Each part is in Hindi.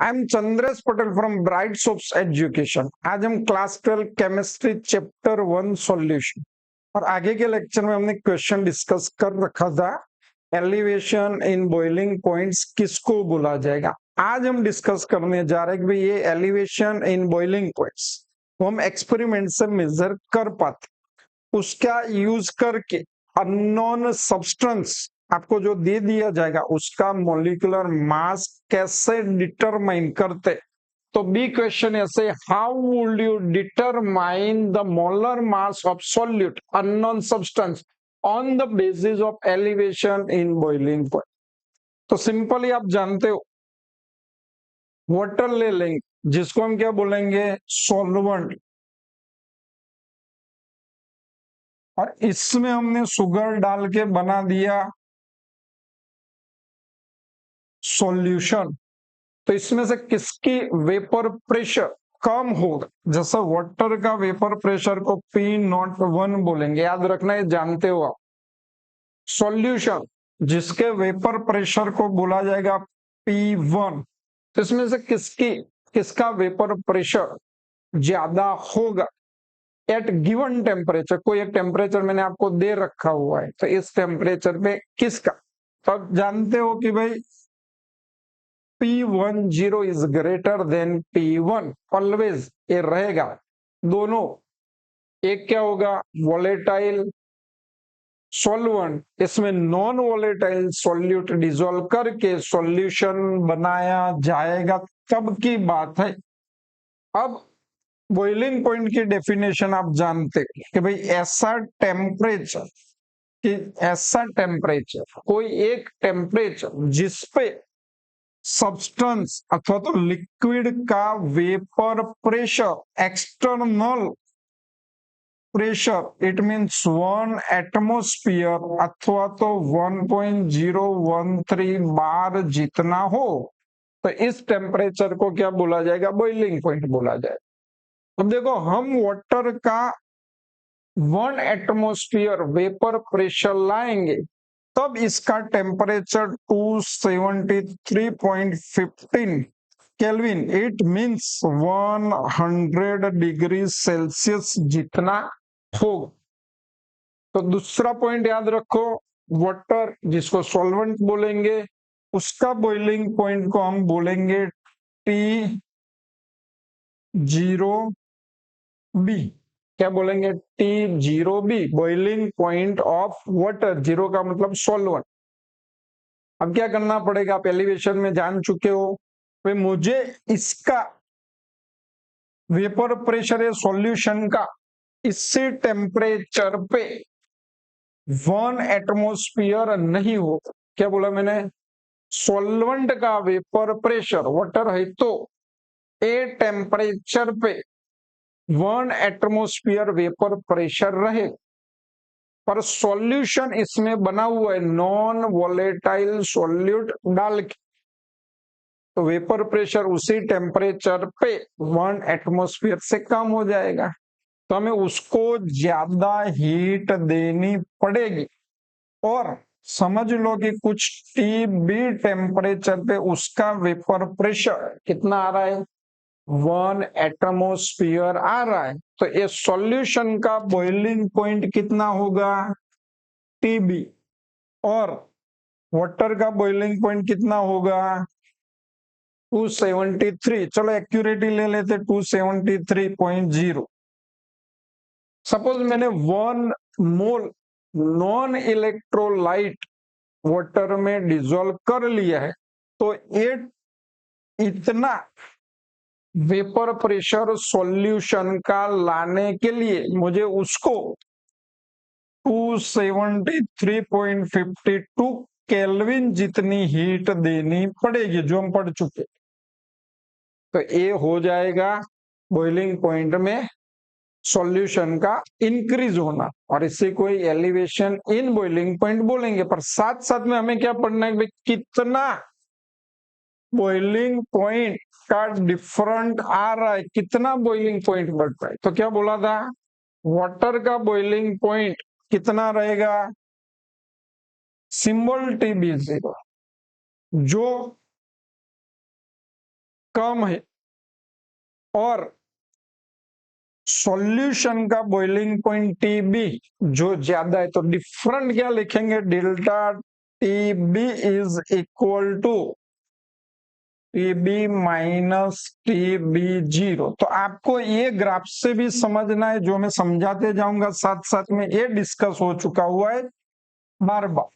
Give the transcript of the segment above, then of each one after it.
I am Chandresh Patel from bright soaps education. आज हम क्लास 12 केमिस्ट्री चैप्टर 1 सॉल्यूशन और आगे के लेक्चर में हमने क्वेश्चन डिस्कस कर रखा था, एलिवेशन इन बॉइलिंग पॉइंट्स किसको बोला जाएगा। आज हम डिस्कस करने जा रहे हैं कि भाई ये एलिवेशन इन बॉइलिंग पॉइंट्स वो हम एक्सपेरिमेंट से मेजर कर पाते, उसका यूज करके अननोन सब्सटेंस आपको जो दे दिया जाएगा उसका मॉलिक्यूलर मास कैसे डिटरमाइन करते। तो बी क्वेश्चन ऐसे, how would you determine the molar mass of solute unknown substance on the basis of elevation in boiling point. तो सिंपली आप जानते हो, वाटर ले लेंगे जिसको हम क्या बोलेंगे, सॉल्वेंट, और इसमें हमने शुगर डाल के बना दिया सॉल्यूशन। तो इसमें से किसकी वेपर प्रेशर कम होगा? जैसा वाटर का वेपर प्रेशर को P01 बोलेंगे, याद रखना, ये जानते हो आप। सॉल्यूशन जिसके वेपर प्रेशर को बोला जाएगा P1। तो इसमें से किसका वेपर प्रेशर ज्यादा होगा एट गिवन टेम्परेचर। कोई एक टेम्परेचर मैंने आपको दे रखा हुआ है, तो इस टेम्परेचर पे किसका। तो आप जानते हो कि भाई P10 is greater than P1, always ये रहेगा। दोनों, एक क्या होगा वोलेटाइल सॉल्वेंट, इसमें नॉन वोलेटाइल सॉल्यूट डिसॉल्व करके सॉल्यूशन बनाया जाएगा, तब की बात है। अब बॉइलिंग पॉइंट की डेफिनेशन आप जानते हैं कि भाई ऐसा टेम्परेचर, कोई एक टेम्परेचर जिसपे सब्सटेंस अथवा तो लिक्विड का vapour pressure, external pressure, it means 1 atmosphere अथवा तो 1.013 बार जितना हो, तो इस टेम्परेचर को क्या बोला जाएगा, बॉइलिंग पॉइंट बोला जाएगा। अब देखो, हम वाटर का 1 एटमोस्फियर वेपर प्रेशर लाएंगे, तब इसका temperature 273.15 kelvin, it means 100 degree Celsius जितना होगा। तो दूसरा पॉइंट याद रखो, वाटर जिसको सॉल्वेंट बोलेंगे उसका बॉइलिंग पॉइंट को हम बोलेंगे T0B। क्या बोलेंगे, T0B, boiling point of water. Zero का मतलब सॉल्वेंट। अब क्या करना पड़ेगा, आप एलिवेशन में जान चुके हो, भाई मुझे इसका वेपर प्रेशर है सॉल्यूशन का इसी टेम्परेचर पे 1 एटमोस्फियर नहीं हो। क्या बोला मैंने, सॉल्वेंट का वेपर प्रेशर, वाटर है तो ए टेम्परेचर पे 1 एटमोस्फियर वेपर प्रेशर रहे, पर सॉल्यूशन इसमें बना हुआ है नॉन वोलेटाइल सॉल्यूट डाल के, तो वेपर प्रेशर उसी टेम्परेचर पे 1 एटमोस्फियर से कम हो जाएगा। तो हमें उसको ज्यादा हीट देनी पड़ेगी, और समझ लो कि कुछ TB टेम्परेचर पे उसका वेपर प्रेशर कितना आ रहा है, 1 एटमोस्फियर आ रहा है। तो ये सॉल्यूशन का बॉइलिंग पॉइंट कितना होगा, TB, और वाटर का बॉइलिंग पॉइंट कितना होगा, 273। चलो एक्यूरेटी ले लेते, 273.0। सपोज मैंने 1 मोल नॉन इलेक्ट्रोलाइट वाटर में डिसॉल्व कर लिया है, तो ये इतना वेपर प्रेशर सॉल्यूशन का लाने के लिए मुझे उसको 273.52 केल्विन जितनी हीट देनी पड़ेगी, जो हम पढ़ चुके। तो ये हो जाएगा बॉइलिंग पॉइंट में सॉल्यूशन का इंक्रीज होना, और इसे कोई एलिवेशन इन बॉइलिंग पॉइंट बोलेंगे। पर साथ साथ में हमें क्या पढ़ना है, कितना बॉइलिंग पॉइंट का डिफरेंट आ रहा है, कितना बॉइलिंग पॉइंट बढ़ रहा है। तो क्या बोला था, वाटर का बॉइलिंग पॉइंट कितना रहेगा, सिंबल TB0, जो कम है और सॉल्यूशन का बॉइलिंग पॉइंट टीबी जो ज्यादा है, तो डिफरेंट क्या लिखेंगे, delta TB is equal to TB minus TB zero. तो आपको ये ग्राफ से भी समझना है, जो मैं समझाते जाऊंगा साथ साथ में, ये डिस्कस हो चुका हुआ है बार बार।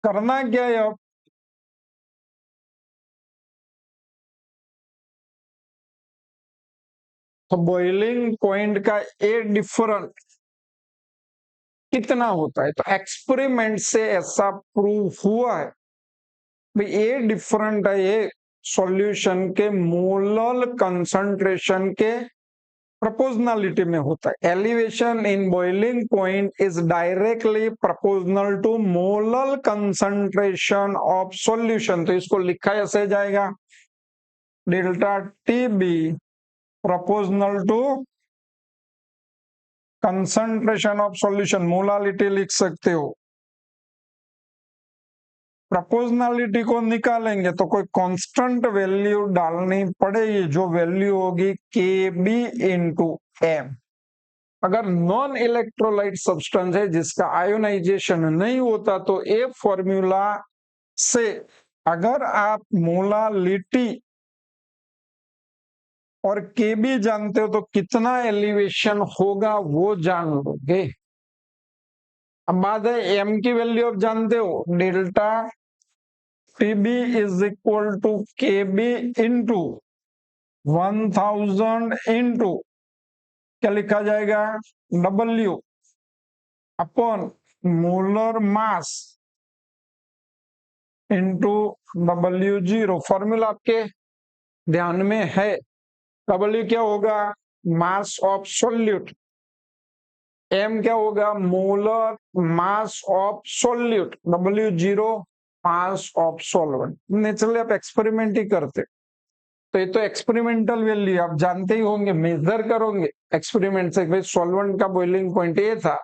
करना क्या है अब, तो बॉइलिंग पॉइंट का ए डिफरेंट कितना होता है, तो एक्सपेरिमेंट से ऐसा प्रूव हुआ है भाई ए डिफरेंट है, ये सॉल्यूशन के मोलर कंसंट्रेशन के प्रोपोर्शनलिटी में होता है। Elevation in boiling point is directly proportional to molar concentration of solution. तो इसको लिखा ऐसे जाएगा, delta T B proportional to concentration of solution, molality लिख सकते हो। प्रोपोर्शनलिटी को निकालेंगे तो कोई कांस्टेंट वैल्यू डालनी पड़ेगी, जो वैल्यू होगी के बी इंटू एम। अगर नॉन इलेक्ट्रोलाइट सब्सटेंस है जिसका आयोनाइजेशन नहीं होता, तो ए फॉर्मूला से अगर आप मोलालिटी और के बी जानते हो तो कितना एलिवेशन होगा वो जान लोगे। अब बात है एम की वैल्यू आप जानते हो, delta TB is equal to K B into 1000 into क्या लिखा जाएगा, W upon molar mass into W zero. Formula आपके ध्यान में है, डब्ल्यू क्या होगा, मास ऑफ सोल्यूट, एम क्या होगा, molar mass of solute, W zero mass of solvent. Naturally आप एक्सपेरिमेंट ही करते, तो ये तो एक्सपेरिमेंटल वैल्यू आप जानते ही होंगे, मेजर करोगे एक्सपेरिमेंट से, भाई सॉल्वेंट का बॉइलिंग पॉइंट ए था,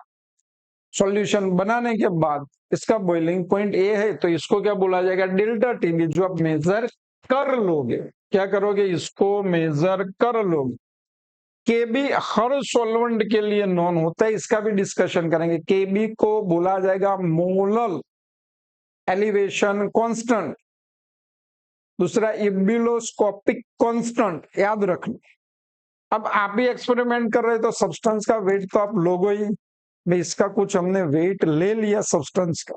सॉल्यूशन बनाने के बाद इसका बॉइलिंग पॉइंट ए है, तो इसको क्या बोला जाएगा, डेल्टा टीबी, जो आप मेजर कर लोगे। क्या करोगे, इसको मेजर कर लोगे। केबी हर सॉल्वेंट के लिए नॉन होता है, इसका भी डिस्कशन करेंगे। केबी को बोला जाएगा मोलर एलिवेशन कांस्टेंट, दूसरा इब्यूलोस्कोपिक कांस्टेंट, याद रखना। अब आप भी एक्सपेरिमेंट कर रहे तो सब्सटेंस का वेट तो आप लोगो ही, भाई इसका कुछ हमने वेट ले लिया सब्सटेंस का,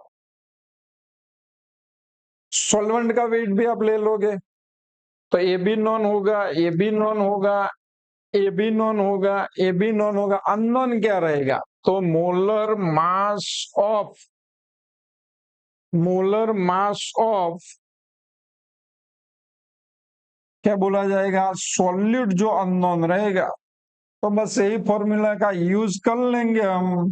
सॉल्वेंट का वेट भी आप ले लोगे, तो ए बी नॉन होगा, ए बी नॉन होगा, ए बी नॉन होगा, ए बी नॉन होगा, अननोन क्या रहेगा, तो मोलर मास ऑफ क्या बोला जाएगा, सॉल्यूट जो अननोन रहेगा। तो बस यही फॉर्मूला का यूज कर लेंगे हम,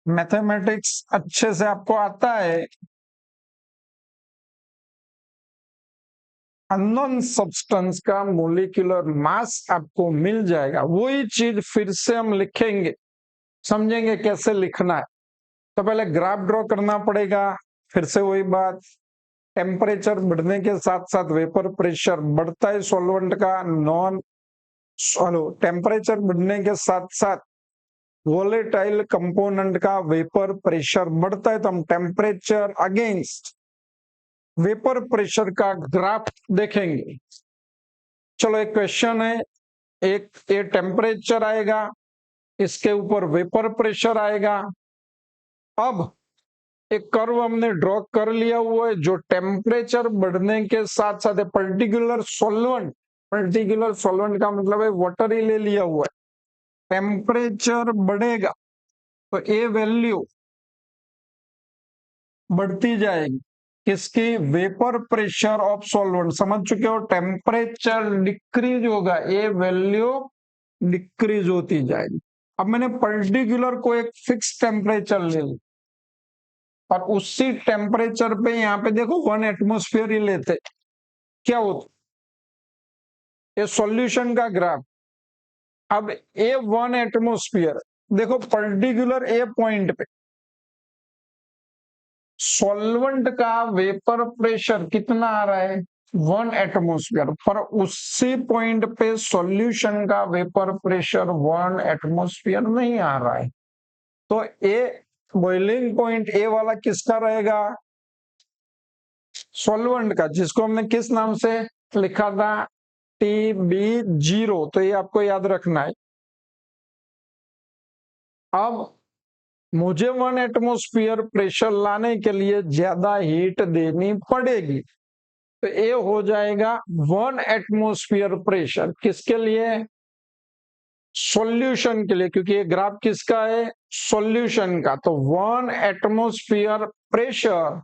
मैथमेटिक्स अच्छे से आपको आता है। अननोन सब्सटेंस का मोलिकुलर मास आपको मिल जाएगा, वही चीज फिर से हम लिखेंगे, समझेंगे कैसे लिखना है। तो पहले ग्राफ ड्रॉ करना पड़ेगा, फिर से वही बात, टेम्परेचर बढ़ने के साथ साथ वेपर प्रेशर बढ़ता है सॉल्वेंट का, टेम्परेचर बढ़ने के साथ साथ वोलेटाइल कंपोनेंट का वेपर प्रेशर बढ़ता है, तो हम टेम्परेचर अगेंस्ट वेपर प्रेशर का ग्राफ देखेंगे। चलो एक क्वेश्चन है, एक ये टेम्परेचर आएगा, इसके ऊपर वेपर प्रेशर आएगा। अब एक कर्व हमने ड्रॉ कर लिया हुआ है, जो टेम्परेचर बढ़ने के साथ साथ पर्टिकुलर सॉल्वेंट का मतलब है वाटर ही ले लिया हुआ है, टेम्परेचर बढ़ेगा तो ये वैल्यू बढ़ती जाएगी, किसकी, वेपर प्रेशर ऑफ सॉल्वेंट, समझ चुके हो, टेम्परेचर डिक्रीज होगा, ये वैल्यू डिक्रीज होती जाएगी। अब मैंने पर्टिकुलर को एक फिक्स टेम्परेचर ले लिया और उसी टेम्परेचर पे यहाँ पे देखो 1 एटमॉस्फेयर ही लेते, क्या होता, ये सॉल्यूशन का ग्राफ। अब ए 1 एटमॉस्फेयर, देखो पर्टिकुलर ए पॉइंट पे सॉल्वेंट का वेपर प्रेशर कितना आ रहा है, 1 एटमोस्फियर, पर उसी पॉइंट पे सॉल्यूशन का वेपर प्रेशर 1 एटमोस्फियर नहीं आ रहा है। तो ए बॉइलिंग पॉइंट ए वाला किसका रहेगा? सॉल्वेंट का, जिसको हमने किस नाम से लिखा था? TB0। तो ये आपको याद रखना है। अब मुझे 1 एटमोस्फियर प्रेशर लाने के लिए ज्यादा हीट देनी पड़ेगी, तो ये हो जाएगा 1 एटमोस्फियर प्रेशर। किसके लिए? सॉल्यूशन के लिए, क्योंकि ये ग्राफ किसका है? सॉल्यूशन का। तो 1 एटमोस्फियर प्रेशर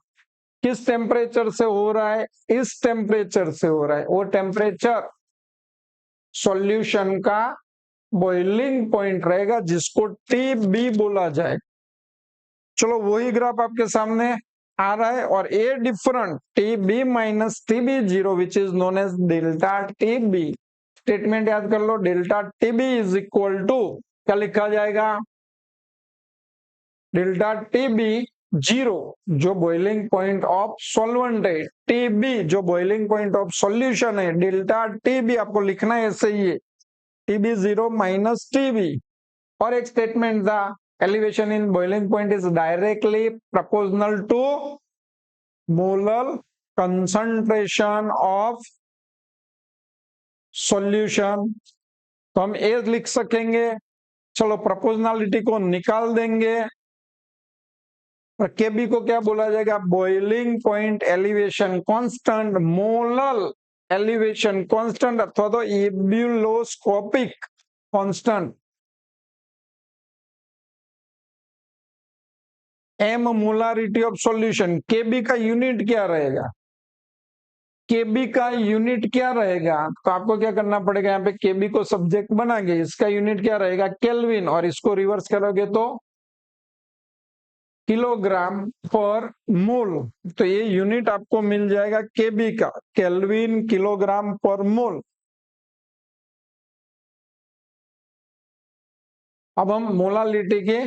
किस टेम्परेचर से हो रहा है? इस टेम्परेचर से हो रहा है। वो टेम्परेचर सॉल्यूशन का बॉइलिंग पॉइंट रहेगा, जिसको TB बोला जाए। चलो वही ग्राफ आपके सामने आ रहा है, और a different TB minus TB0 which is known as delta TB। Statement याद कर लो, delta TB is equal to क्या लिखा जाएगा? डेल्टा TB0 जो बॉइलिंग पॉइंट ऑफ सॉल्वेंट है, TB जो बॉइलिंग पॉइंट ऑफ सॉल्यूशन है, डेल्टा TB आपको लिखना है ऐसे ही, TB0 माइनस TB। और एक स्टेटमेंट था, elevation in boiling point is directly proportional to molar concentration of solution। तो हम ए लिख सकेंगे। चलो प्रोपोर्शनलिटी को निकाल देंगे, और केबी को क्या बोला जाएगा? Boiling point elevation constant, molar elevation constant, अथवा तो ebullioscopic constant. M molarity of solution. K B का यूनिट क्या रहेगा? केबी का यूनिट क्या रहेगा? तो आपको क्या करना पड़ेगा, यहाँ पे केबी को सब्जेक्ट बनाएंगे, इसका यूनिट क्या रहेगा? केल्विन, और इसको रिवर्स करोगे तो किलोग्राम पर मोल। तो ये यूनिट आपको मिल जाएगा केबी का, केल्विन किलोग्राम पर मोल। अब हम मोलालिटी के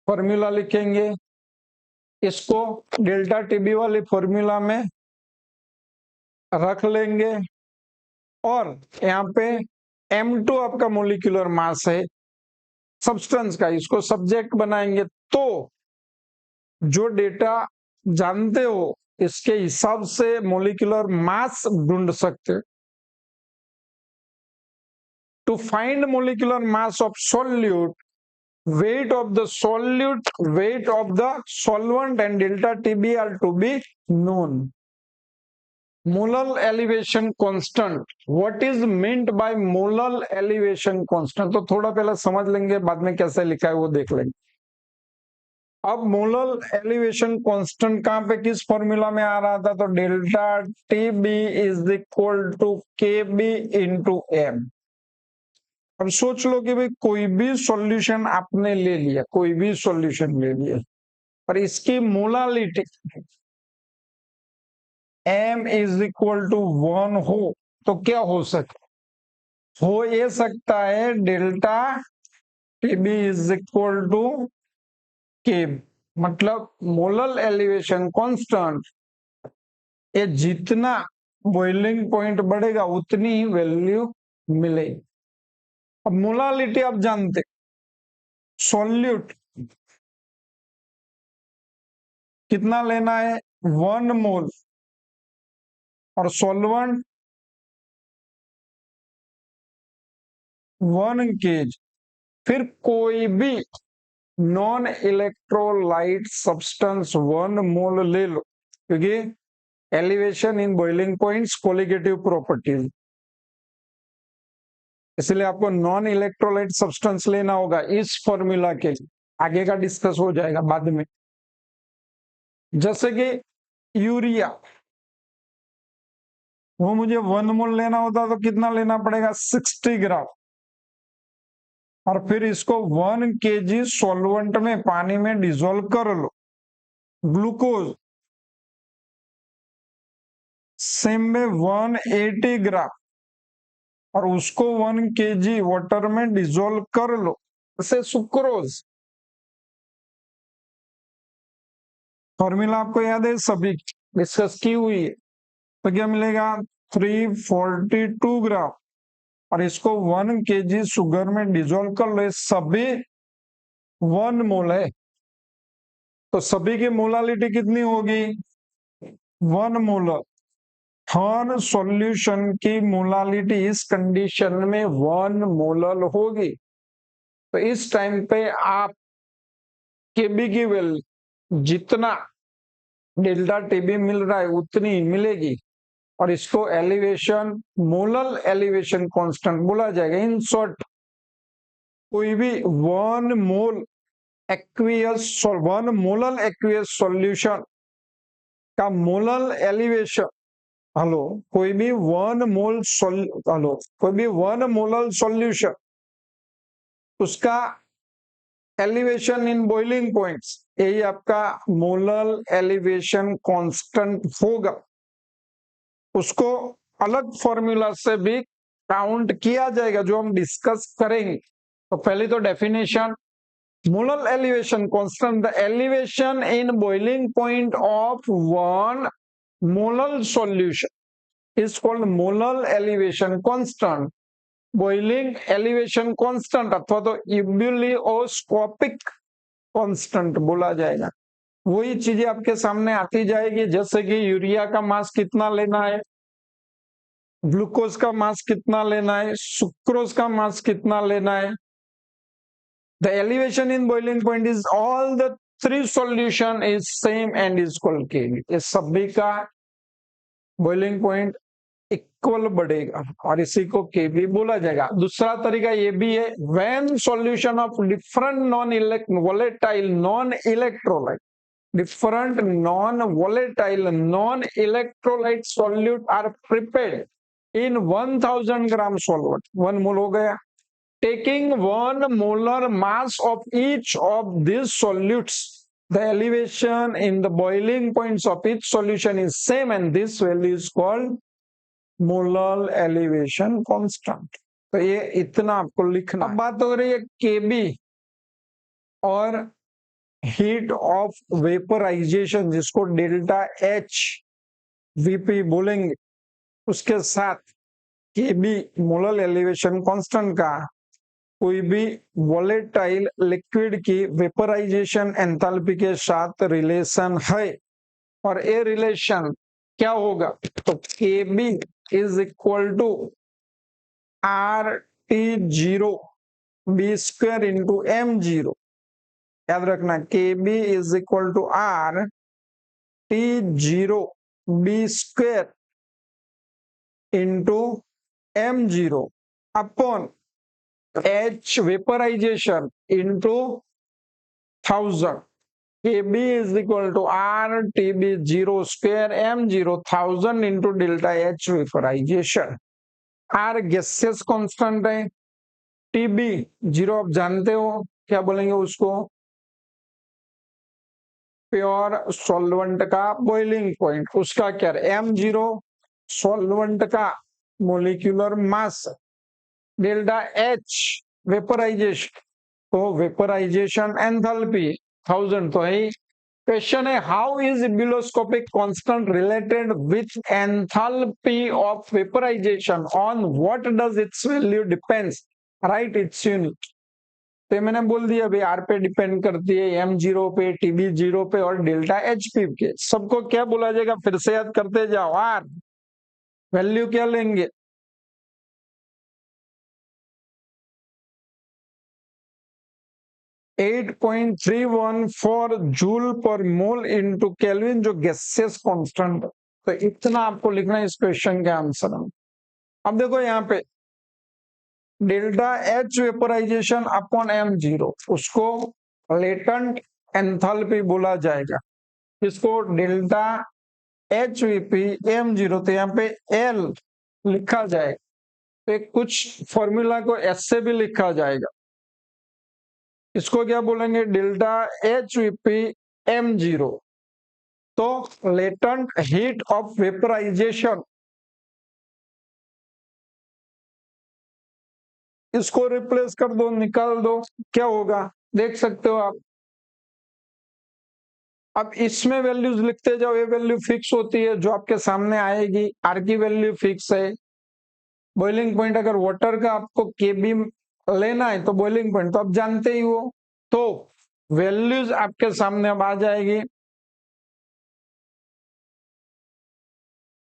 फॉर्मूला लिखेंगे, इसको डेल्टा टीबी वाली फॉर्मूला में रख लेंगे, और यहाँ पे M2 आपका मोलिकुलर मास है सब्सटेंस का, इसको सब्जेक्ट बनाएंगे। तो जो डेटा जानते हो इसके हिसाब से मोलिकुलर मास ढूंढ सकते हो। To find molecular mass of solute, weight of the solute, weight of the solvent and delta TB are to be known. Molar elevation constant, what is meant by molar elevation constant? तो थोड़ा पहले समझ लेंगे, बाद में कैसे लिखा है वो देख लेंगे। अब मोलर एलिवेशन कांस्टेंट कहां पे किस फॉर्मूला में आ रहा था? तो delta TB is equal to KB into M। अब सोच लो कि भाई कोई भी सॉल्यूशन आपने ले लिया, कोई भी सॉल्यूशन ले लिया, पर इसकी molality M is equal to 1 हो, तो क्या हो सकता? हो ये सकता है delta TB is equal to K। मतलब मोलर एलिवेशन कांस्टेंट, ये जितना बॉइलिंग पॉइंट बढ़ेगा उतनी ही वैल्यू मिलेगी। अब मोलालिटी आप जानते, सॉल्यूट कितना लेना है? 1 मोल, और सॉल्वेंट 1 kg। फिर कोई भी नॉन इलेक्ट्रोलाइट सब्सटेंस 1 मोल ले लो, क्योंकि elevation in boiling points colligative properties, इसलिए आपको नॉन इलेक्ट्रोलाइट सब्सटेंस लेना होगा इस फॉर्मूला के लिए। आगे का डिस्कस हो जाएगा बाद में। जैसे कि यूरिया, वो मुझे 1 मोल लेना होता तो कितना लेना पड़ेगा? 60 ग्राम, और फिर इसको 1 kg सॉल्वेंट में, पानी में डिसॉल्व कर लो। ग्लूकोज सेम में 180 ग्राम, और उसको 1 kg वाटर में डिसॉल्व कर लो। जैसे सुक्रोज, फॉर्मूला आपको याद है, सभी डिस्कस की हुई है। तो क्या मिलेगा 342 ग्राम, और इसको 1 kg शुगर में डिजोल्व कर लो, सभी 1 मोल है, तो सभी की मोलालिटी कितनी होगी 1 मोलर। हर सॉल्यूशन की मोलालिटी इस कंडीशन में 1 मोलर होगी। तो इस टाइम पे आप केबी की वैल्यू जितना डेल्टा टीबी मिल रहा है उतनी ही मिलेगी, और इसको एलिवेशन मोलर एलिवेशन कांस्टेंट बोला जाएगा। इन शॉर्ट, कोई भी 1 मोल एक्वियस 1 मोलर एक्वियस सॉल्यूशन का मोलर एलिवेशन, हेलो, कोई भी 1 मोल हेलो, कोई भी 1 मोलर सॉल्यूशन, उसका एलिवेशन इन बॉइलिंग पॉइंट्स, यही आपका मोलर एलिवेशन कांस्टेंट होगा। उसको अलग फॉर्मूला से भी काउंट किया जाएगा जो हम डिस्कस करेंगे। तो पहले तो definition, molar elevation constant, the elevation in boiling point of 1 molar solution is called molar elevation constant. Boiling elevation constant अथवा तो इब्यूलियोस्कोपिक कांस्टेंट बोला जाएगा। वही चीजें आपके सामने आती जाएगी, जैसे कि यूरिया का मास कितना लेना है, ग्लूकोज का मास कितना लेना है, सुक्रोज का मास कितना लेना है। The elevation in boiling point is all the 3 solution is same and is equal K V. इस सभी का बॉइलिंग पॉइंट इक्वल बढ़ेगा और इसी को केवी बोला जाएगा। दूसरा तरीका ये भी है, when solution of different non volatile non electrolyte, different non-volatile non-electrolyte solute are prepared in 1000 gram solvent, 1 mole हो गया, taking 1 molar mass of each of these solutes, the elevation in the boiling points of each solution is same and this value is called molar elevation constant। तो ये इतना आपको लिखना। अब बात हो रही है केबी और हीट ऑफ वेपराइजेशन, जिसको डेल्टा एच वीपी बोलेंगे, उसके साथ केबी मोलर एलिवेशन कांस्टेंट का कोई भी वोलेटाइल लिक्विड की वेपराइजेशन एंथैल्पी के साथ रिलेशन है, और ये रिलेशन क्या होगा, तो K B is equal to R T zero B square into M zero. याद रखना, K B is equal to R T zero B square into M zero upon H vaporization into 1000। K B is equal to R T B zero square M zero 1000 into delta H vaporization. R gaseous constant है, टीबी जीरो आप जानते हो क्या बोलेंगे उसको, प्योर सॉल्वेंट का बॉइलिंग पॉइंट, उसका क्या है एम जीरो सॉल्वेंट का molecular mass, delta H vaporization, तो वेपराइजेशन एंथैल्पी 1000 तो है। क्वेश्चन है, how is ebullioscopic constant related with enthalpy of vaporization, on what does its value depends, right its unit. तो मैंने बोल दिया भाई आर पे डिपेंड करती है, एम जीरो पे, टीबी जीरो पे और डेल्टा एच पी के। सबको क्या बोला जाएगा, फिर से याद करते जाओ, आर वैल्यू क्या लेंगे 8.314 जूल पर मोल इनटू केल्विन, जो गैसियस कांस्टेंट। तो इतना आपको लिखना है इस क्वेश्चन के आंसर में। अब देखो यहाँ पे delta H vaporization upon M zero, उसको लेटेंट एंथैल्पी बोला जाएगा, इसको delta H VP M zero, तो यहाँ पे एल लिखा जाएगा, तो कुछ फॉर्मूला को एस से भी लिखा जाएगा, इसको क्या बोलेंगे delta H VP M zero. तो लेटेंट हीट ऑफ वेपराइजेशन, इसको रिप्लेस कर दो, निकाल दो, क्या होगा देख सकते हो आप, अब इसमें वैल्यूज लिखते जाओ, ये वैल्यू फिक्स होती है जो आपके सामने आएगी, आर की वैल्यू फिक्स है। बॉइलिंग पॉइंट अगर वाटर का आपको केबी लेना है तो बॉइलिंग पॉइंट तो आप जानते ही हो, तो वैल्यूज आपके सामने अब आ जाएगी।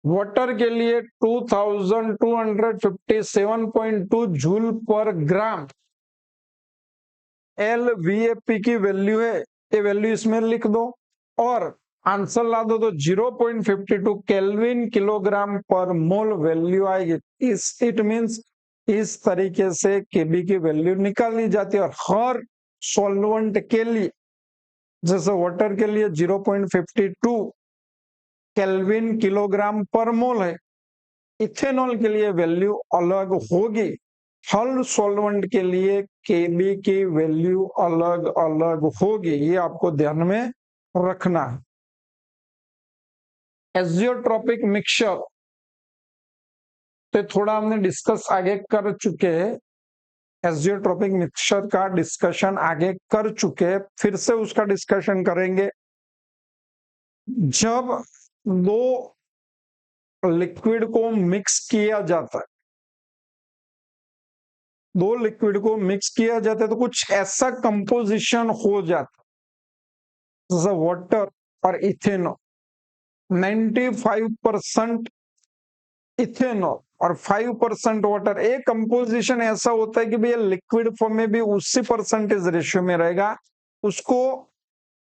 वाटर के लिए 2257.2 जूल पर ग्राम LVAP की वैल्यू है, ये वैल्यू इसमें लिख दो और आंसर ला दो तो 0.52 केल्विन किलोग्राम पर मोल वैल्यू आएगी। इट मींस इस तरीके से केबी की वैल्यू निकाली जाती है। और हर सॉल्वेंट के लिए, जैसे वाटर के लिए 0.52 केल्विन किलोग्राम पर मोल है, इथेनॉल के लिए वैल्यू अलग होगी। हर सॉल्वेंट के लिए केबी की वैल्यू अलग अलग होगी, ये आपको ध्यान में रखना है। एजियोट्रॉपिक मिक्सचर तो थोड़ा हमने डिस्कस आगे कर चुके हैं, एजियोट्रॉपिक मिक्सचर का डिस्कशन आगे कर चुके हैं, फिर से उसका डिस्कशन करेंगे। जब दो लिक्विड को मिक्स किया जाता है, दो लिक्विड को मिक्स किया जाता है तो कुछ ऐसा कंपोजिशन हो जाता है जैसे वाटर और इथेनॉल, 95% इथेनॉल और 5% वाटर। एक कंपोजिशन ऐसा होता है कि भैया लिक्विड फॉर्म में भी उसी परसेंटेज रेशियो में रहेगा, उसको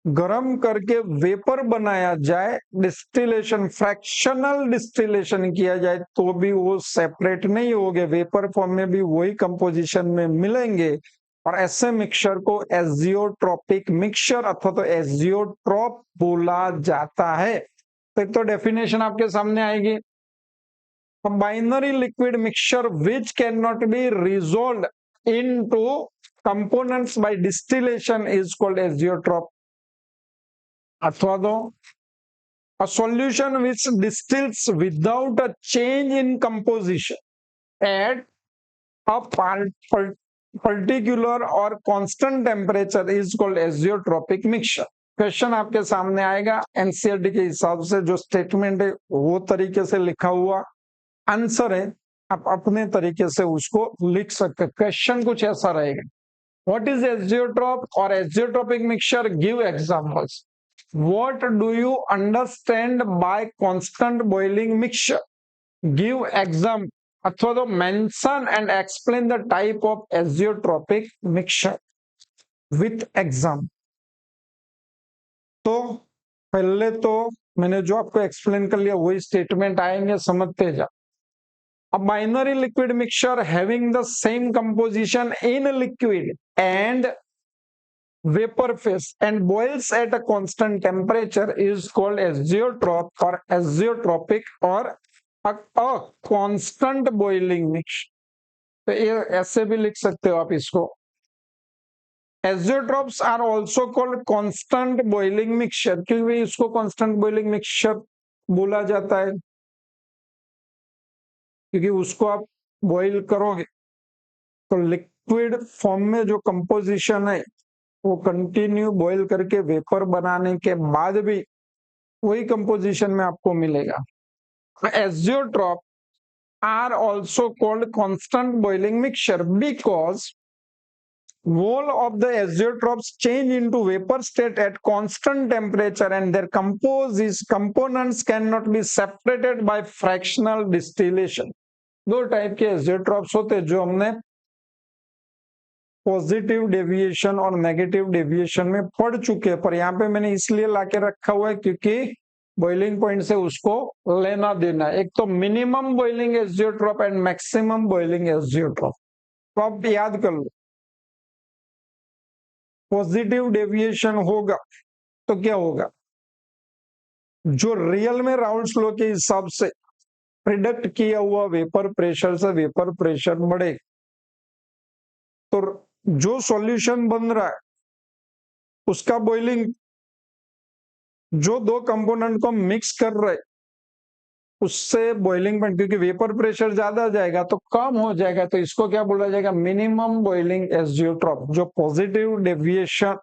गर्म करके वेपर बनाया जाए, डिस्टिलेशन फ्रैक्शनल डिस्टिलेशन किया जाए तो भी वो सेपरेट नहीं होंगे, वेपर फॉर्म में भी वही कंपोजिशन में मिलेंगे। और ऐसे मिक्सचर को एजियोट्रॉपिक मिक्सचर अथवा तो एजियोट्रॉप बोला जाता है। तो एक तो डेफिनेशन आपके सामने आएगी, a binary liquid mixture which cannot be resolved into components by distillation is called azeotrope. अथवा दो a solution which distills without a change in composition at a particular or constant temperature is called azeotropic mixture. Question आपके सामने आएगा, एनसीईआरटी के हिसाब से जो स्टेटमेंट है वो तरीके से लिखा हुआ आंसर है, आप अपने तरीके से उसको लिख सकते हैं। क्वेश्चन कुछ ऐसा रहेगा, व्हाट इज एजियोट्रॉप और azeotropic mixture, give examples. What do you understand by constant boiling mixture, give example अथवा तो mention and explain the type of azeotropic mixture with example. तो पहले तो मैंने जो आपको एक्सप्लेन कर लिया वही स्टेटमेंट आएंगे, समझते जा। A binary liquid mixture having the same composition in liquid and vapor phase and boils at a constant temperature is called azeotrope or azeotropic or a constant boiling mixture. तो ये ऐसे भी लिख सकते हो आप इसको। Azeotropes are also called constant boiling mixture, क्योंकि इसको constant boiling mixture बोला जाता है क्योंकि उसको आप बॉईल करोगे तो लिक्विड फॉर्म में जो कंपोजिशन है वो कंटिन्यू बॉईल करके वेपर बनाने के बाद भी वही कंपोजिशन में आपको मिलेगा। Azeotrope are also called constant boiling mixture because wall of the azeotropes change into vapor state at constant temperature and their components cannot be separated by fractional distillation. दो टाइप के एजियोट्रॉप्स होते हैं जो हमने पॉजिटिव डेविएशन और नेगेटिव डेविएशन में पढ़ चुके हैं, पर यहाँ पे मैंने इसलिए लाके रखा हुआ है क्योंकि बॉइलिंग पॉइंट से उसको लेना देना। एक तो minimum boiling azeotrope and maximum boiling azeotrope, तो आप याद कर लो। पॉजिटिव डेविएशन होगा तो क्या होगा, जो रियल में राउल्ट्स लॉ के हिसाब से प्रिडिक्ट किया हुआ वेपर प्रेशर से वेपर प्रेशर बढ़े, तो जो सॉल्यूशन बन रहा है उसका बॉइलिंग, जो दो कंपोनेंट को मिक्स कर रहे उससे बॉइलिंग पॉइंट, क्योंकि वेपर प्रेशर ज्यादा जाएगा तो कम हो जाएगा, तो इसको क्या बोला जाएगा, मिनिमम बॉइलिंग एजियोट्रॉप। जो पॉजिटिव डेविएशन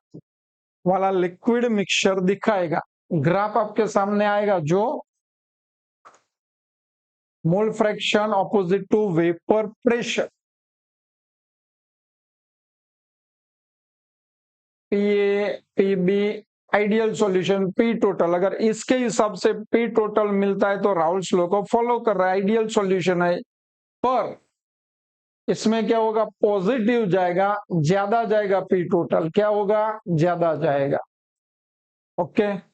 वाला लिक्विड मिक्सचर दिखाएगा। ग्राफ आपके सामने आएगा जो mole fraction opposite to vapour pressure, PA PB ideal solution, P total. अगर इसके हिसाब से पी टोटल मिलता है तो राउल्स लॉ को फॉलो कर रहा है, आइडियल सॉल्यूशन है। पर इसमें क्या होगा, पॉजिटिव जाएगा, ज्यादा जाएगा, पी टोटल क्या होगा, ज्यादा जाएगा। ओके,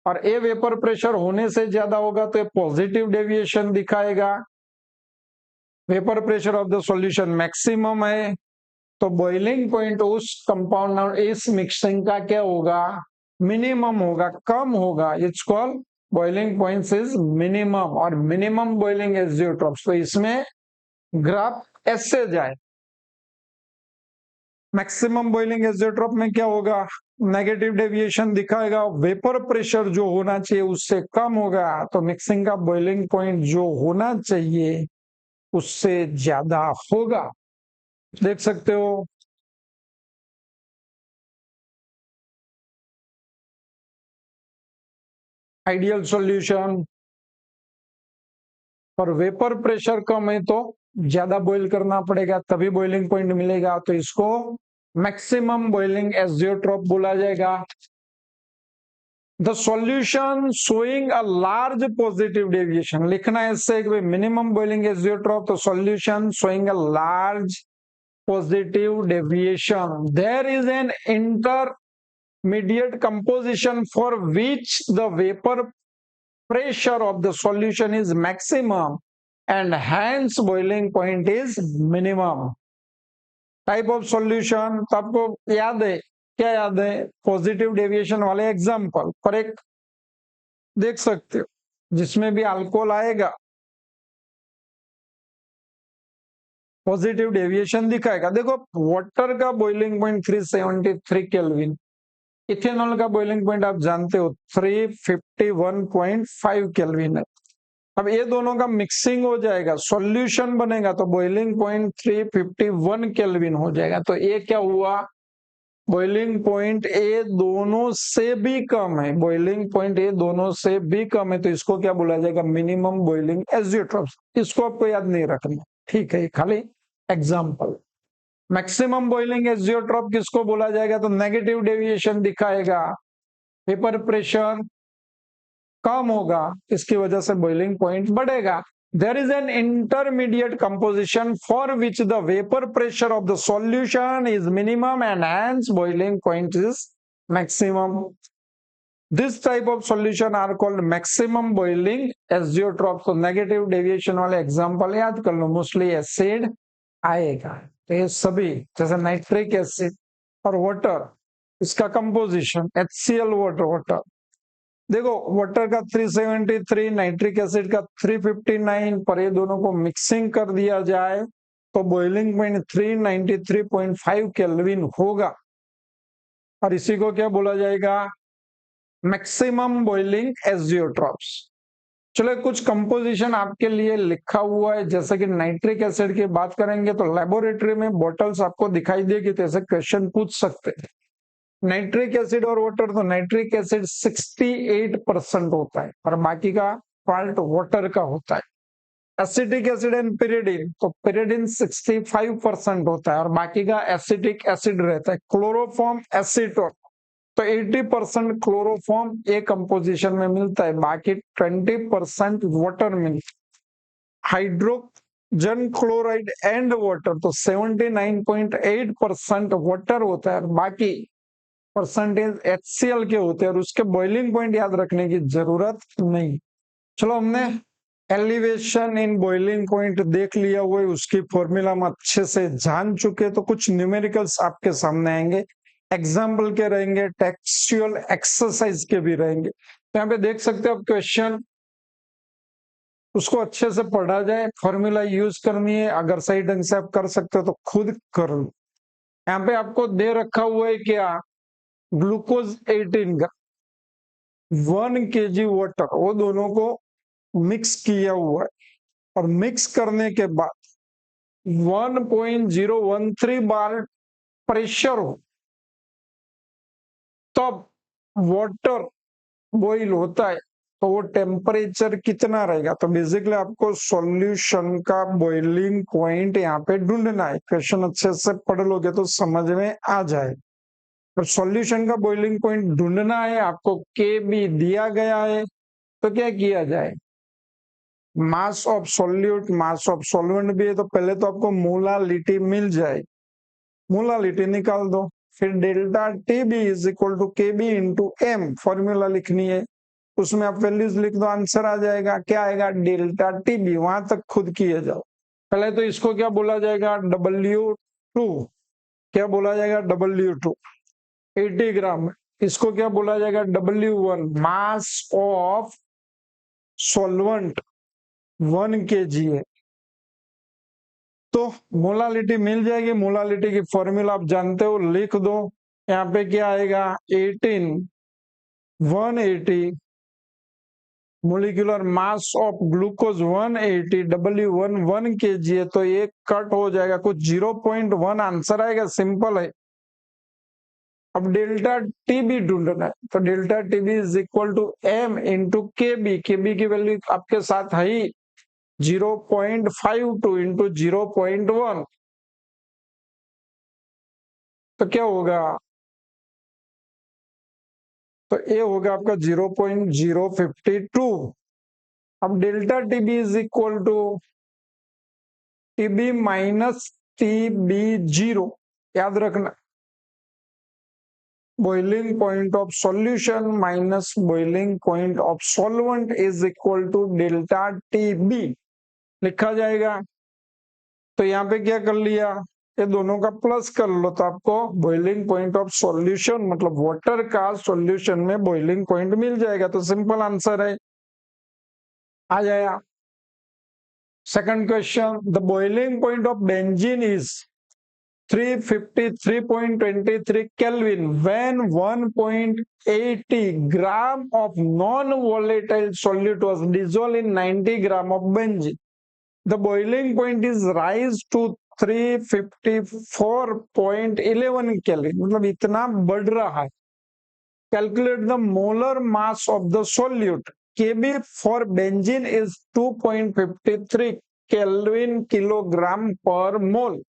और ए वेपर प्रेशर होने से ज्यादा होगा तो पॉजिटिव डेविएशन दिखाएगा। Vapour pressure of the solution maximum है तो बॉइलिंग पॉइंट उस कंपाउंड और इस मिक्सिंग का क्या होगा, मिनिमम होगा, कम होगा। It's called boiling point is minimum, और मिनिमम बॉइलिंग एजियोट्रॉप्स। तो इसमें ग्राफ ऐसे जाए, मैक्सिमम बॉइलिंग एजियोट्रॉप में क्या होगा, नेगेटिव डेविएशन दिखाएगा, वेपर प्रेशर जो होना चाहिए उससे कम होगा, तो मिक्सिंग का बॉइलिंग पॉइंट जो होना चाहिए उससे ज्यादा होगा। देख सकते हो, आइडियल सॉल्यूशन, और वेपर प्रेशर कम है तो ज्यादा बॉईल करना पड़ेगा तभी बॉइलिंग पॉइंट मिलेगा, तो इसको मैक्सिमम बॉइलिंग एजियोट्रॉप बोला जाएगा। The solution showing a large positive deviation, लिखना है इससे मिनिमम बॉइलिंग एजियोट्रॉप, तो solution showing a large positive deviation, there is an intermediate composition for which the vapor pressure of the solution is maximum and hence boiling point is minimum. Type of solution तो आपको याद है, क्या याद है, पॉजिटिव डेविएशन वाले एग्जांपल पर एक देख सकते हो जिसमें भी अल्कोहल आएगा पॉजिटिव डेविएशन दिखाएगा। देखो वाटर का बॉइलिंग पॉइंट 373 केल्विन, इथेनॉल का बॉइलिंग पॉइंट आप जानते हो 351.5 केल्विन है। अब ये दोनों का मिक्सिंग हो जाएगा, सॉल्यूशन बनेगा तो बॉइलिंग पॉइंट 351 केल्विन हो जाएगा। तो ये क्या हुआ, बॉइलिंग पॉइंट ए दोनों से भी कम है, बॉइलिंग पॉइंट ए दोनों से भी कम है, तो इसको क्या बोला जाएगा, मिनिमम बॉइलिंग एजियोट्रॉप्स। इसको आपको याद नहीं रखना, ठीक है, खाली एग्जाम्पल। मैक्सिमम बॉइलिंग एजियोट्रॉप किसको बोला जाएगा, तो नेगेटिव डेविएशन दिखाएगा, वेपर प्रेशर कम होगा, इसकी वजह से बॉइलिंग पॉइंट बढ़ेगा। There is an intermediate composition for which the vapor pressure of the solution is minimum and hence boiling point is maximum. This type of solution are called maximum boiling azeotrope. So negative deviation वाले example याद कर लो, mostly acid आएगा। तो ये सभी जैसे नाइट्रिक एसिड और वाटर, इसका कंपोजिशन HCl वाटर, देखो वाटर का 373, नाइट्रिक एसिड का 359, पर ये दोनों को मिक्सिंग कर दिया जाए तो बॉइलिंग पॉइंट 393.5 केल्विन होगा, और इसी को क्या बोला जाएगा, मैक्सिमम बॉइलिंग एजियोट्रॉप्स। चलो कुछ कंपोजिशन आपके लिए लिखा हुआ है, जैसे कि नाइट्रिक एसिड की बात करेंगे तो लेबोरेटरी में बॉटल्स आपको दिखाई देगी तो ऐसे क्वेश्चन पूछ सकते हैं। नाइट्रिक एसिड और वाटर, तो नाइट्रिक एसिड 68% होता है और बाकी का पार्ट वाटर का होता है। एसिटिक एसिड एंड पिरिडिन, तो पिरिडिन 65% होता है और बाकी का एसिटिक एसिड रहता है। क्लोरोफॉर्म एसीटोन, तो 80% क्लोरोफॉर्म ए कंपोजिशन में मिलता है, बाकी 20% वाटर मिलता है। हाइड्रोजन क्लोराइड एंड वाटर, तो 79.8% वाटर होता है और बाकी परसेंटेज HCl के होते हैं, और उसके बॉइलिंग पॉइंट याद रखने की जरूरत नहीं। चलो हमने एलिवेशन इन बॉइलिंग पॉइंट देख लिया हुआ है, उसकी फॉर्मूला हम अच्छे से जान चुके, तो कुछ न्यूमेरिकल्स आपके सामने आएंगे, एग्जाम्पल के रहेंगे, टेक्सचुअल एक्सरसाइज के भी रहेंगे। तो यहाँ पे देख सकते हो आप क्वेश्चन, उसको अच्छे से पढ़ा जाए, फॉर्मूला यूज करनी है, अगर सही ढंग से आप कर सकते हो तो खुद कर लो। यहाँ पे आपको दे रखा हुआ है क्या, ग्लूकोज 18 का 1 kg वाटर, वो दोनों को मिक्स किया हुआ है, और मिक्स करने के बाद 1.013 बार प्रेशर हो, तब वाटर बॉईल होता है तो वो टेम्परेचर कितना रहेगा। तो बेसिकली आपको सॉल्यूशन का बॉइलिंग पॉइंट यहाँ पे ढूंढना है। क्वेश्चन अच्छे से पढ़ लोगे तो समझ में आ जाए। तो सॉल्यूशन का बॉइलिंग पॉइंट ढूंढना है, आपको के बी दिया गया है, तो क्या किया जाए, मास of solute, mass of solvent भी है, तो पहले तो आपको मोलालिटी मिल जाए, मोलालिटी निकाल दो, फिर delta T B is equal to K B into M, formula लिखनी है, उसमें आप वैल्यूज लिख दो, आंसर आ जाएगा। क्या आएगा, डेल्टा टी बी, वहां तक खुद किए जाओ। पहले तो इसको क्या बोला जाएगा, W2, क्या बोला जाएगा, W2 80 ग्राम। इसको क्या बोला जाएगा, W1 mass of solvent 1 kg है। तो मोलालिटी मिल जाएगी, मोलालिटी की फॉर्मूला आप जानते हो, लिख दो। यहाँ पे क्या आएगा, 180 molecular mass of glucose 180, W1 1 kg है, तो ये कट हो जाएगा, कुछ 0.1 आंसर आएगा, सिंपल है। अब डेल्टा टी बी ढूंढना है, तो delta T B is equal to M into K B, K B की वैल्यू आपके साथ है ही 0.52 इंटू 0.1, तो क्या होगा, तो ये होगा आपका 0.052। अब delta TB is equal to TB minus TB zero, याद रखना, boiling point of solution minus boiling point of solvent is equal to delta TB लिखा जाएगा। तो यहाँ पे क्या कर लिया, ये दोनों का प्लस कर लो, तो आपको बॉइलिंग पॉइंट ऑफ सॉल्यूशन मतलब वाटर का सॉल्यूशन में बॉइलिंग पॉइंट मिल जाएगा। तो सिंपल आंसर है, आ जाएगा। Second question, the boiling point of benzene is 353.23 Kelvin when 1.80 gram of non-volatile solute was dissolved in 90 gram of benzene. The boiling point is rise to 354.11 Kelvin, मतलब इतना बढ़ रहा है। Calculate the molar mass of the solute. Kb for benzene is 2.53 Kelvin kilogram per mole.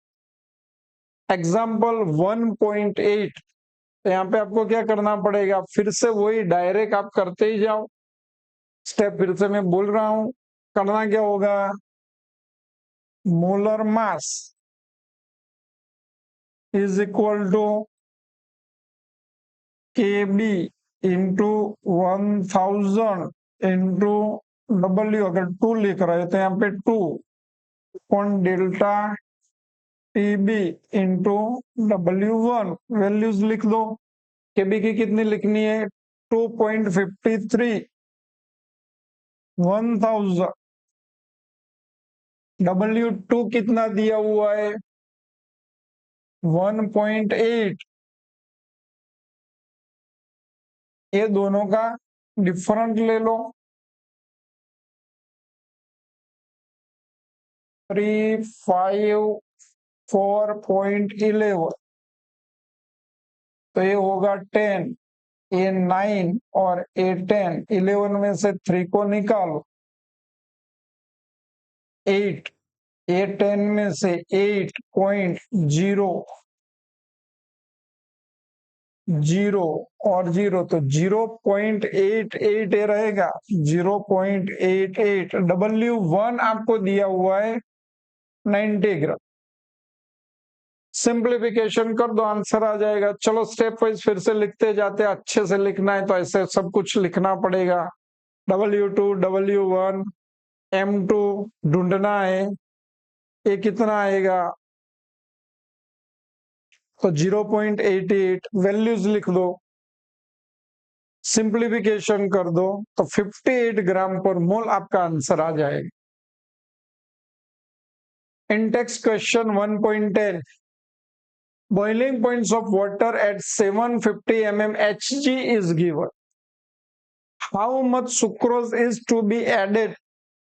Example 1.8, तो यहाँ पे आपको क्या करना पड़ेगा, फिर से वही डायरेक्ट आप करते ही जाओ, स्टेप फिर से मैं बोल रहा हूं, करना क्या होगा, molar mass is equal to Kb into 1000 into W, अगर 2 लिख रहे तो यहाँ पे 2 upon delta TB into W1, values लिख दो। केबी की कितनी लिखनी है, 2.53, 1000, W2 कितना दिया हुआ है, 1.8, ये दोनों का डिफरेंट ले लो, 354.11, तो ये होगा 10, ये 9 और ये 10, 11 में से 3 को निकालो, 8, ये 10 में से 8.0 और 0, तो 0.88 रहेगा, 0.88। W1 आपको दिया हुआ है 90 ग्राम, सिंप्लीफिकेशन कर दो, आंसर आ जाएगा। चलो स्टेप वाइज फिर से लिखते जाते, अच्छे से लिखना है तो ऐसे सब कुछ लिखना पड़ेगा। W2, W1, M2 ढूंढना है, ये कितना आएगा, तो 0.88, वैल्यूज लिख दो, सिंप्लीफिकेशन कर दो, तो 58 ग्राम पर मोल आपका आंसर आ जाएगा। इन text question 1.10, boiling points of water at 750 mm Hg is given. How much sucrose is to be added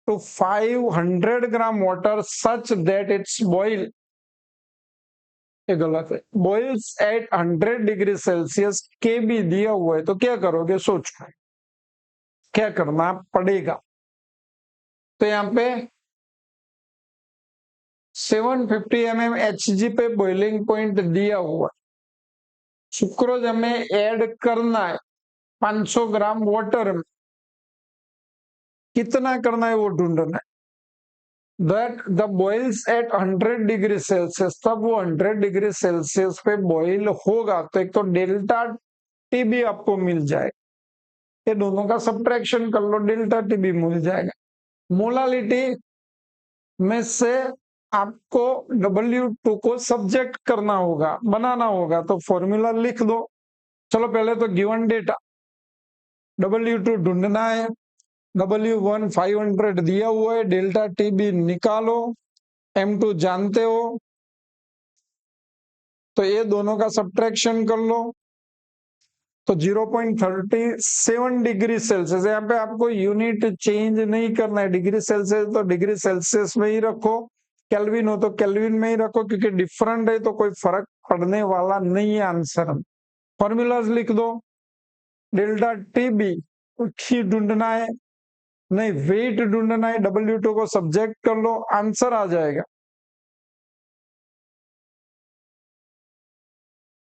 to 500 gram water such that its boil ये गलत है। बॉइल्स एट 100 डिग्री सेल्सियस के भी दिया हुआ है तो क्या करोगे, सोचो क्या करना पड़ेगा। तो यहाँ पे 750 mm Hg पे बॉइलिंग पॉइंट दिया हुआ, सुक्रोज हमें ऐड करना है 500 ग्राम वाटर में, कितना करना है वो ढूंढना है। That the boils at 100 degree Celsius, तब वो 100 डिग्री सेल्सियस पे बॉइल होगा तो एक तो डेल्टा टी भी आपको मिल जाए, ये दोनों का सब्ट्रैक्शन कर लो, डेल्टा टी भी मिल जाएगा। मोलालिटी में से आपको W2 को सब्जेक्ट करना होगा, बनाना होगा, तो फॉर्मूला लिख दो। चलो पहले तो गिवन डेटा W2 ढूंढना है, W1 500 दिया हुआ है, डेल्टा टी भी निकालो, M2 जानते हो तो ये दोनों का सब्ट्रैक्शन कर लो, तो 0.37 डिग्री सेल्सियस। यहाँ पे आपको यूनिट चेंज नहीं करना है, डिग्री सेल्सियस तो डिग्री सेल्सियस में ही रखो, केल्विन हो तो केल्विन में ही रखो, क्योंकि डिफरेंट है तो कोई फर्क पड़ने वाला नहीं है आंसर में। फॉर्मूलाज लिख दो, डेल्टा टी बी ढूंढना है, नहीं वेट ढूंढना है, W2 को सब्जेक्ट कर लो, आंसर आ जाएगा।